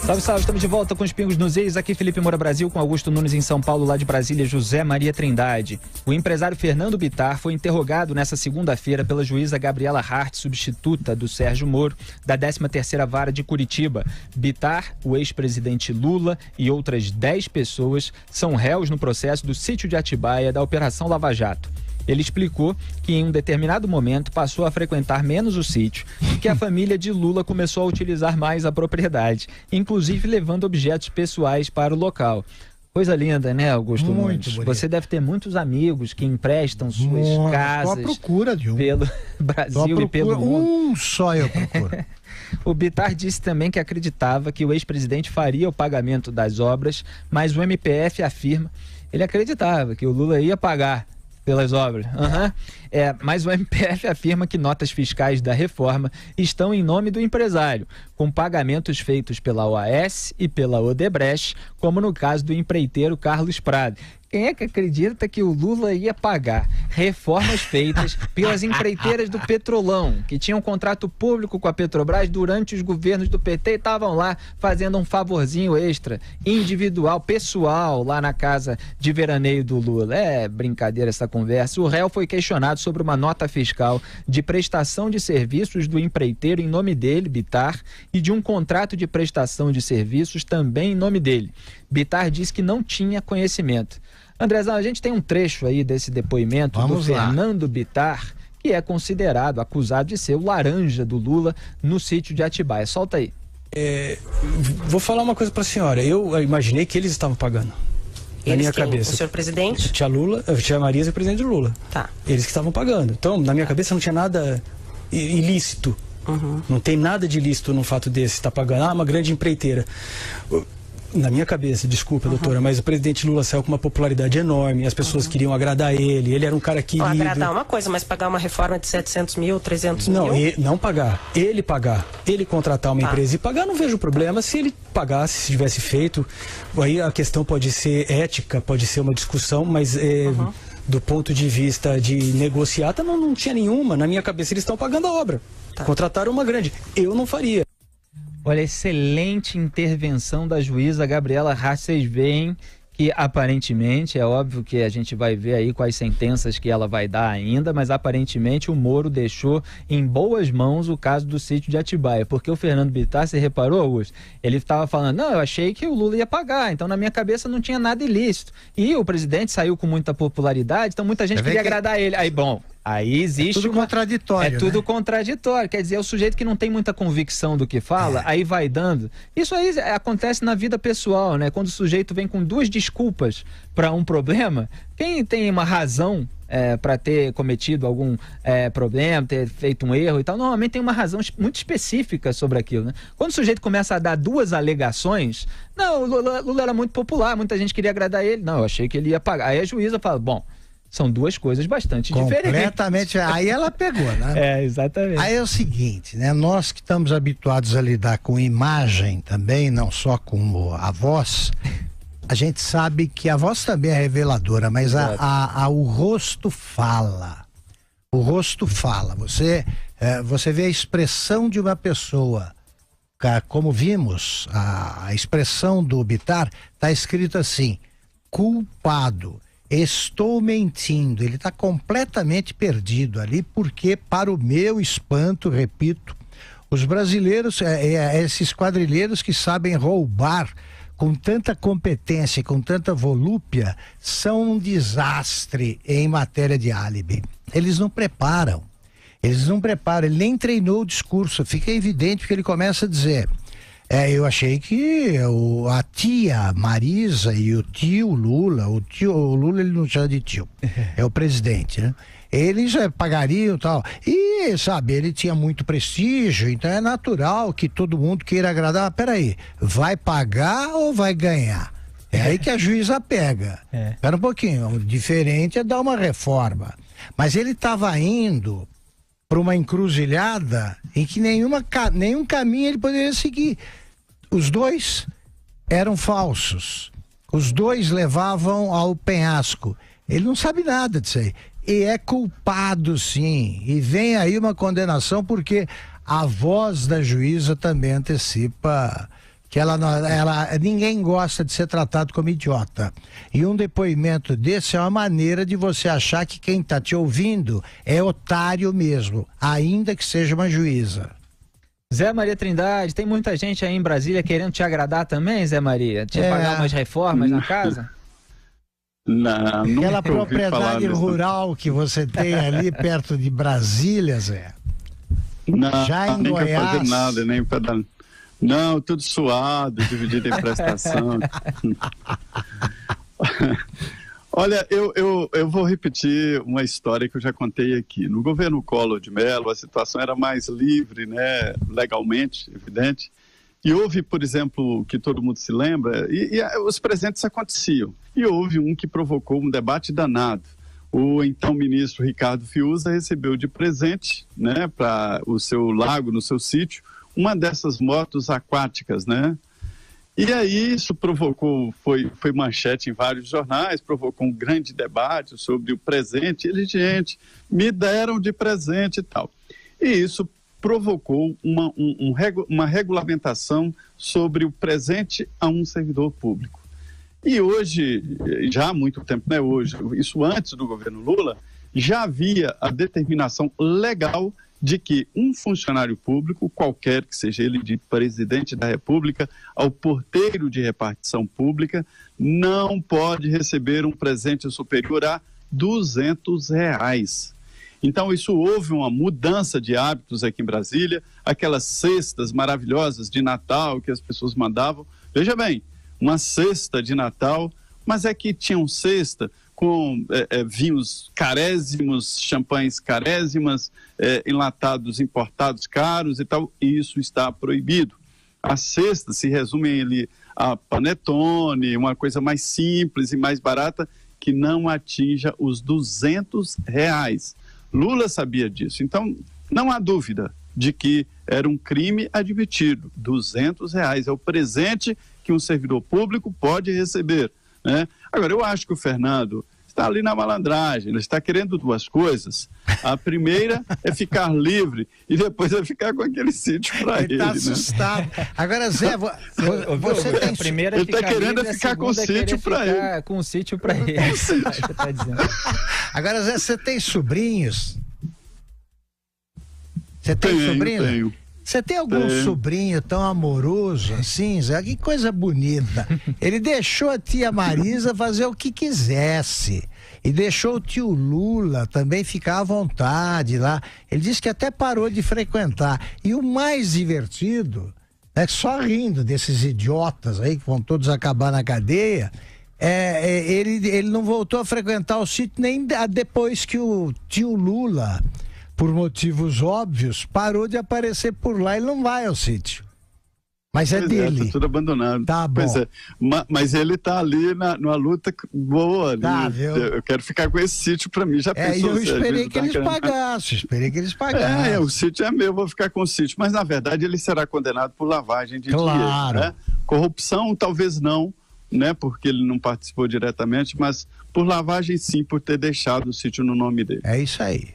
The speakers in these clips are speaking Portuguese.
Salve, salve, estamos de volta com os Pingos nos Is. Aqui Felipe Moura Brasil, com Augusto Nunes em São Paulo, lá de Brasília, José Maria Trindade. O empresário Fernando Bittar foi interrogado nesta segunda-feira pela juíza Gabriela Hart, substituta do Sérgio Moro, da 13ª Vara de Curitiba. Bittar, o ex-presidente Lula e outras 10 pessoas são réus no processo do sítio de Atibaia da Operação Lava Jato. Ele explicou que em um determinado momento passou a frequentar menos o sítio e que a família de Lula começou a utilizar mais a propriedade, inclusive levando objetos pessoais para o local. Coisa linda, né, Augusto Nunes? Você deve ter muitos amigos que emprestam suas casas. Tô à procura de um. Pelo Brasil e pelo mundo. Só eu procuro. O Bittar disse também que acreditava que o ex-presidente faria o pagamento das obras, mas o MPF afirma, ele acreditava que o Lula ia pagar pelas obras. Mas o MPF afirma que notas fiscais da reforma estão em nome do empresário, com pagamentos feitos pela OAS e pela Odebrecht, como no caso do empreiteiro Carlos Prado. Quem é que acredita que o Lula ia pagar reformas feitas pelas empreiteiras do Petrolão, que tinham um contrato público com a Petrobras durante os governos do PT e estavam lá fazendo um favorzinho extra, individual, pessoal, lá na casa de veraneio do Lula? É brincadeira essa conversa. O réu foi questionado sobre uma nota fiscal de prestação de serviços do empreiteiro em nome dele, Bittar, e de um contrato de prestação de serviços também em nome dele. Bittar disse que não tinha conhecimento. Andrezão, a gente tem um trecho aí desse depoimento do Fernando Bittar, que é considerado, acusado de ser o laranja do Lula no sítio de Atibaia. Solta aí. Vou falar uma coisa para a senhora. Eu imaginei que eles estavam pagando. Na minha cabeça. O senhor presidente? Tia Marisa e o presidente Lula. Tá. Eles que estavam pagando. Então, na minha cabeça não tinha nada ilícito. Não tem nada de ilícito num fato desse. Está pagando. Uma grande empreiteira. Na minha cabeça, desculpa, doutora, mas o presidente Lula saiu com uma popularidade enorme, as pessoas queriam agradar ele era um cara querido. Agradar uma coisa, mas pagar uma reforma de 700 mil, 300 mil? Não pagar, ele contratar uma empresa e pagar, não vejo problema. Se ele pagasse, se tivesse feito, aí a questão pode ser ética, pode ser uma discussão, mas do ponto de vista de negociata, não tinha nenhuma. Na minha cabeça, eles estão pagando a obra. Tá. Contrataram uma grande. Eu não faria. Olha, excelente intervenção da juíza Gabriela Hart. Vocês veem que aparentemente, é óbvio que a gente vai ver aí quais sentenças que ela vai dar ainda, mas aparentemente o Moro deixou em boas mãos o caso do sítio de Atibaia, porque o Fernando Bittar, você reparou, Augusto? Ele estava falando, não, eu achei que o Lula ia pagar, então na minha cabeça não tinha nada ilícito. E o presidente saiu com muita popularidade, então muita gente queria agradar ele. Aí existe contraditório. Tudo contraditório. Quer dizer, é o sujeito que não tem muita convicção do que fala, aí vai dando. Isso aí acontece na vida pessoal, né? Quando o sujeito vem com duas desculpas para um problema, quem tem uma razão para ter cometido algum problema, ter feito um erro e tal, normalmente tem uma razão muito específica sobre aquilo, né? Quando o sujeito começa a dar duas alegações, não, o Lula era muito popular, muita gente queria agradar ele, não, eu achei que ele ia pagar. Aí a juíza fala, bom, são duas coisas bastante diferentes. Completamente. Aí ela pegou, né? Exatamente. Aí é o seguinte, né? Nós que estamos habituados a lidar com imagem também, não só com a voz, a gente sabe que a voz também é reveladora, mas o rosto fala. O rosto fala. Você vê a expressão de uma pessoa. Como vimos, a expressão do Bittar está escrito assim, culpado. Estou mentindo. Ele está completamente perdido ali, porque, para o meu espanto, repito, os brasileiros, esses quadrilheiros que sabem roubar com tanta competência, com tanta volúpia, são um desastre em matéria de álibi. Eles não preparam. Ele nem treinou o discurso. Fica evidente que ele começa a dizer... eu achei que a tia Marisa e o tio Lula, o Lula ele não chama de tio, é o presidente, né? Eles pagariam e tal. E, sabe, ele tinha muito prestígio, então é natural que todo mundo queira agradar. Peraí, vai pagar ou vai ganhar? É aí que a juíza pega. Espera um pouquinho, o diferente é dar uma reforma. Mas ele estava indo para uma encruzilhada em que nenhum caminho ele poderia seguir. Os dois eram falsos. Os dois levavam ao penhasco. Ele não sabe nada disso aí. E é culpado, sim. E vem aí uma condenação, porque a voz da juíza também antecipa que ninguém gosta de ser tratado como idiota. E um depoimento desse é uma maneira de você achar que quem está te ouvindo é otário mesmo, ainda que seja uma juíza. Zé Maria Trindade, tem muita gente aí em Brasília querendo te agradar também, Zé Maria? Te pagar umas reformas na casa? Não, aquela propriedade rural que você tem ali perto de Brasília, Zé? Não, já em nem Goiás? Fazer nada, nem para dar... Não, tudo suado, dividido em prestação. Olha, eu vou repetir uma história que eu já contei aqui. No governo Collor de Mello, a situação era mais livre, né, legalmente, evidente. E houve, por exemplo, que todo mundo se lembra, os presentes aconteciam. E houve um que provocou um debate danado. O então ministro Ricardo Fiuza recebeu de presente, né, para o seu lago, no seu sítio, uma dessas motos aquáticas, né? E aí isso provocou, foi manchete em vários jornais, provocou um grande debate sobre o presente. Ele, gente, me deram de presente e tal. E isso provocou uma regulamentação sobre o presente a um servidor público. E hoje, já há muito tempo, né, hoje, isso antes do governo Lula, já havia a determinação legal de que um funcionário público, qualquer que seja ele, de presidente da República ao porteiro de repartição pública, não pode receber um presente superior a R$200. Então, isso houve uma mudança de hábitos aqui em Brasília, aquelas cestas maravilhosas de Natal que as pessoas mandavam. Veja bem, uma cesta de Natal, mas é que tinham cesta com vinhos carésimos, champanhes carésimas, enlatados importados caros e tal, e isso está proibido. As cestas se resumem ali a panetone, uma coisa mais simples e mais barata, que não atinja os R$200. Lula sabia disso, então não há dúvida de que era um crime admitido. R$200 é o presente que um servidor público pode receber, né? Agora, eu acho que o Fernando está ali na malandragem, ele está querendo duas coisas. A primeira é ficar livre e depois é ficar com aquele sítio para ele. Ele está assustado. Né? Agora, Zé, você tem... A primeira ele está querendo ficar com o sítio para ele. Com o sítio para ele. Você tá dizendo. Agora, Zé, você tem sobrinhos? Você tem sobrinho? Tenho. Você tem algum sobrinho tão amoroso assim, Zé? Que coisa bonita. Ele deixou a tia Marisa fazer o que quisesse. E deixou o tio Lula também ficar à vontade lá. Ele disse que até parou de frequentar. E o mais divertido, só rindo desses idiotas aí que vão todos acabar na cadeia, ele não voltou a frequentar o sítio nem depois que o tio Lula, por motivos óbvios, parou de aparecer por lá. Ele não vai ao sítio. Mas é dele. Tá tudo abandonado. Tá bom. Pois é. Mas ele tá ali numa luta boa. Tá, viu? Eu quero ficar com esse sítio pra mim. Já pensou? Eu esperei que eles pagassem. O sítio é meu, vou ficar com o sítio. Mas, na verdade, ele será condenado por lavagem de dinheiro. Né? Corrupção, talvez não, né? Porque ele não participou diretamente, mas por lavagem, sim, por ter deixado o sítio no nome dele. É isso aí.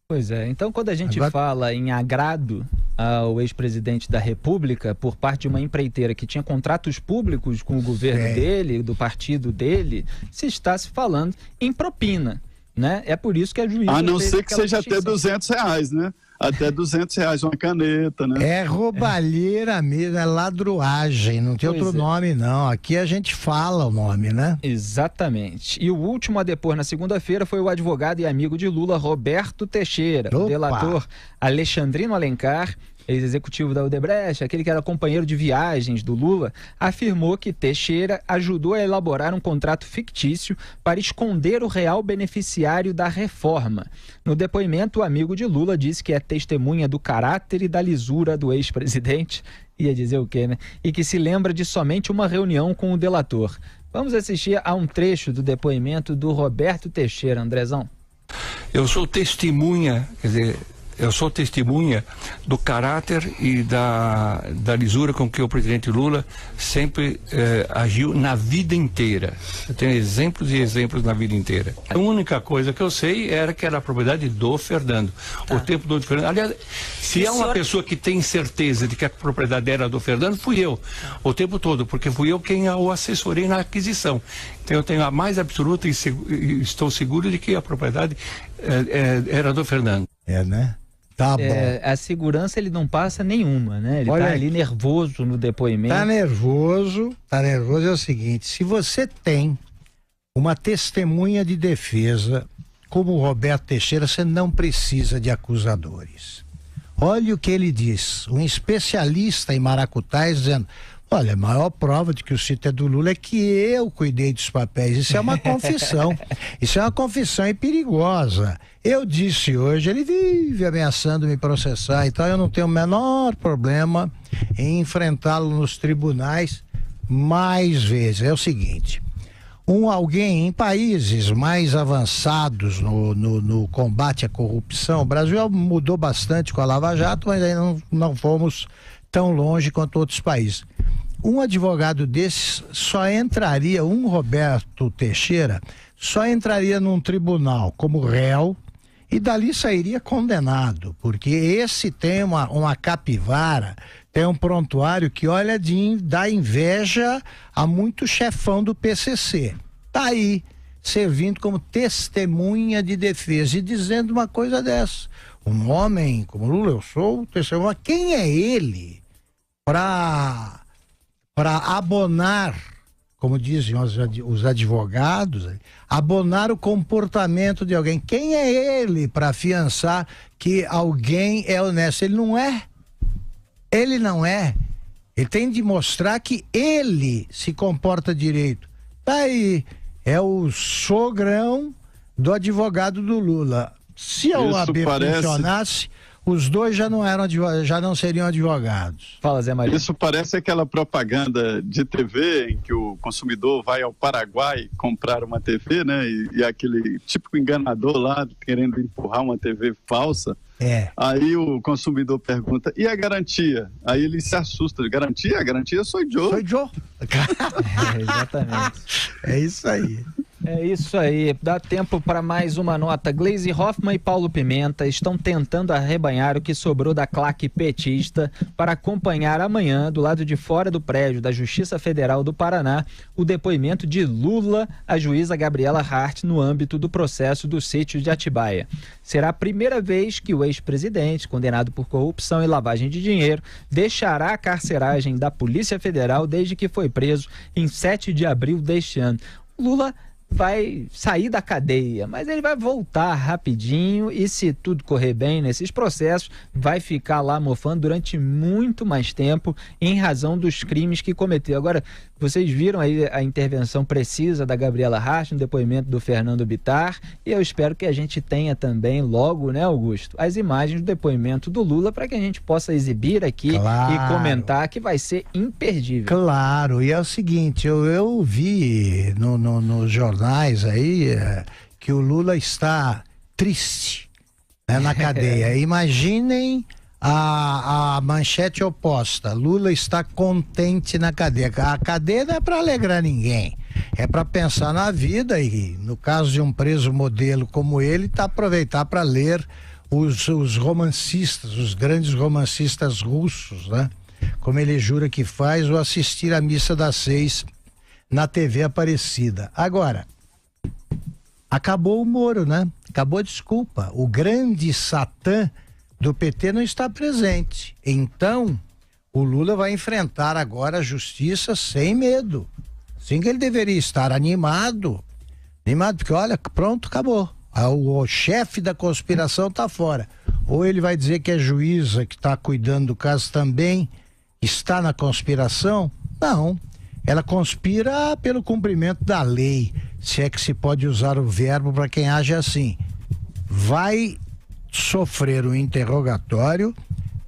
Pois é, então quando a gente fala em agrado ao ex-presidente da República por parte de uma empreiteira que tinha contratos públicos com o governo dele, do partido dele, se está se falando em propina, né? É por isso que a juíza... A não ser que seja até R$200, né? Até R$200, uma caneta, né? É roubalheira mesmo, é ladruagem, não tem outro nome não. Aqui a gente fala o nome, né? Exatamente. E o último a depor na segunda-feira foi o advogado e amigo de Lula, Roberto Teixeira. O delator Alexandrino Alencar, ex-executivo da Odebrecht, aquele que era companheiro de viagens do Lula, afirmou que Teixeira ajudou a elaborar um contrato fictício para esconder o real beneficiário da reforma. No depoimento, o amigo de Lula disse que é testemunha do caráter e da lisura do ex-presidente, ia dizer o quê, né? E que se lembra de somente uma reunião com o delator. Vamos assistir a um trecho do depoimento do Roberto Teixeira, Andrezão. Eu sou testemunha, quer dizer, eu sou testemunha do caráter e da lisura com que o presidente Lula sempre agiu na vida inteira. Eu tenho exemplos e exemplos na vida inteira. A única coisa que eu sei era que era a propriedade do Fernando. O tempo do Fernando. Aliás, se é uma pessoa que tem certeza de que a propriedade era do Fernando, fui eu. O tempo todo, porque fui eu quem o assessorei na aquisição. Então eu tenho a mais absoluta e estou seguro de que a propriedade era do Fernando. Né? Tá bom. A segurança ele não passa nenhuma, né? Ele tá ali nervoso no depoimento. Tá nervoso é o seguinte, se você tem uma testemunha de defesa como o Roberto Teixeira, você não precisa de acusadores. Olha o que ele diz, um especialista em maracutaia dizendo: olha, a maior prova de que o sítio é do Lula é que eu cuidei dos papéis. Isso é uma confissão. Isso é uma confissão perigosa. Eu disse hoje, ele vive ameaçando me processar, então eu não tenho o menor problema em enfrentá-lo nos tribunais mais vezes. É o seguinte, alguém em países mais avançados no combate à corrupção, o Brasil mudou bastante com a Lava Jato, mas ainda não fomos tão longe quanto outros países. Um advogado desses só entraria, um Roberto Teixeira, só entraria num tribunal como réu e dali sairia condenado, porque esse tem uma capivara, tem um prontuário que olha dá inveja a muito chefão do PCC. Tá aí, servindo como testemunha de defesa e dizendo uma coisa dessa. Um homem como Lula, eu sou testemunha, quem é ele para abonar, como dizem os advogados, abonar o comportamento de alguém? Quem é ele para afiançar que alguém é honesto? Ele não é. Ele não é. Ele tem de mostrar que ele se comporta direito. Tá aí, é o sogrão do advogado do Lula. Se a OAB funcionasse, os dois já não seriam advogados. Fala, Zé Maria. Isso parece aquela propaganda de TV em que o consumidor vai ao Paraguai comprar uma TV, né? E aquele típico enganador lá querendo empurrar uma TV falsa. Aí o consumidor pergunta: e a garantia? Aí ele se assusta: garantia? A garantia sou eu. Sou eu. Exatamente. É isso aí. É isso aí, dá tempo para mais uma nota. Gleisi Hoffmann e Paulo Pimenta estão tentando arrebanhar o que sobrou da claque petista para acompanhar amanhã, do lado de fora do prédio da Justiça Federal do Paraná, o depoimento de Lula à juíza Gabriela Hart no âmbito do processo do sítio de Atibaia. Será a primeira vez que o ex-presidente, condenado por corrupção e lavagem de dinheiro, deixará a carceragem da Polícia Federal desde que foi preso em 7 de abril deste ano. Lula vai sair da cadeia, mas ele vai voltar rapidinho e, se tudo correr bem nesses processos, vai ficar lá mofando durante muito mais tempo em razão dos crimes que cometeu. Agora, vocês viram aí a intervenção precisa da Gabriela Hart no depoimento do Fernando Bittar, e eu espero que a gente tenha também logo, né, Augusto, as imagens do depoimento do Lula para que a gente possa exibir aqui e comentar, que vai ser imperdível. Claro, e é o seguinte, eu vi nos jornais aí que o Lula está triste, né, na cadeia. Imaginem a manchete oposta: Lula está contente na cadeia. A cadeia não é para alegrar ninguém, é para pensar na vida, e no caso de um preso modelo como ele, aproveitar para ler os romancistas, os grandes romancistas russos, né? Como ele jura que faz, ou assistir a missa das 6 na TV Aparecida. Agora, acabou o Moro, né? Acabou a desculpa. O grande Satã do PT não está presente. Então, o Lula vai enfrentar agora a justiça sem medo. Assim que ele deveria estar animado, porque olha, pronto, acabou. O chefe da conspiração está fora. Ou ele vai dizer que a juíza que está cuidando do caso também está na conspiração? Não. Ela conspira pelo cumprimento da lei, se é que se pode usar o verbo para quem age assim. Vai sofrer um interrogatório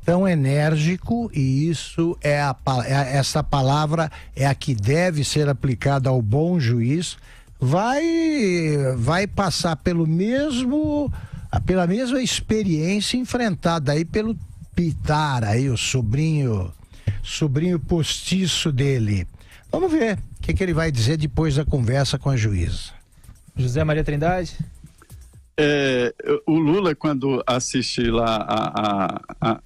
tão enérgico, e isso essa palavra é a que deve ser aplicada ao bom juiz. Vai passar pelo mesmo pela mesma experiência enfrentada aí pelo Pitar, aí, o sobrinho postiço dele. Vamos ver o que ele vai dizer depois da conversa com a juíza. José Maria Trindade? O Lula, quando assiste lá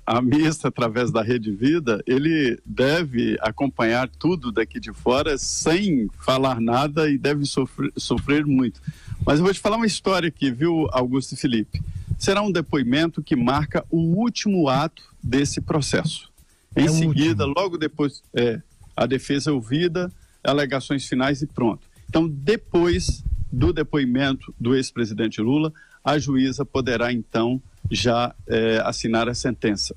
a missa através da Rede Vida, ele deve acompanhar tudo daqui de fora sem falar nada e deve sofrer muito. Mas eu vou te falar uma história aqui, viu, Augusto e Felipe? Será um depoimento que marca o último ato desse processo. Em seguida, logo depois, a defesa é ouvida, alegações finais e pronto. Então, depois do depoimento do ex-presidente Lula, a juíza poderá, então, já assinar a sentença.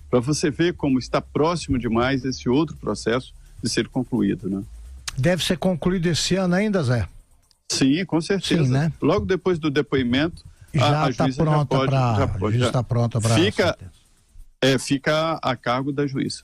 Para você ver como está próximo demais esse outro processo de ser concluído, né? Deve ser concluído esse ano ainda, Zé? Sim, com certeza. Sim, né? Logo depois do depoimento, já a está juíza pronta para... já pode. Está pronta para... Fica a cargo da juíza.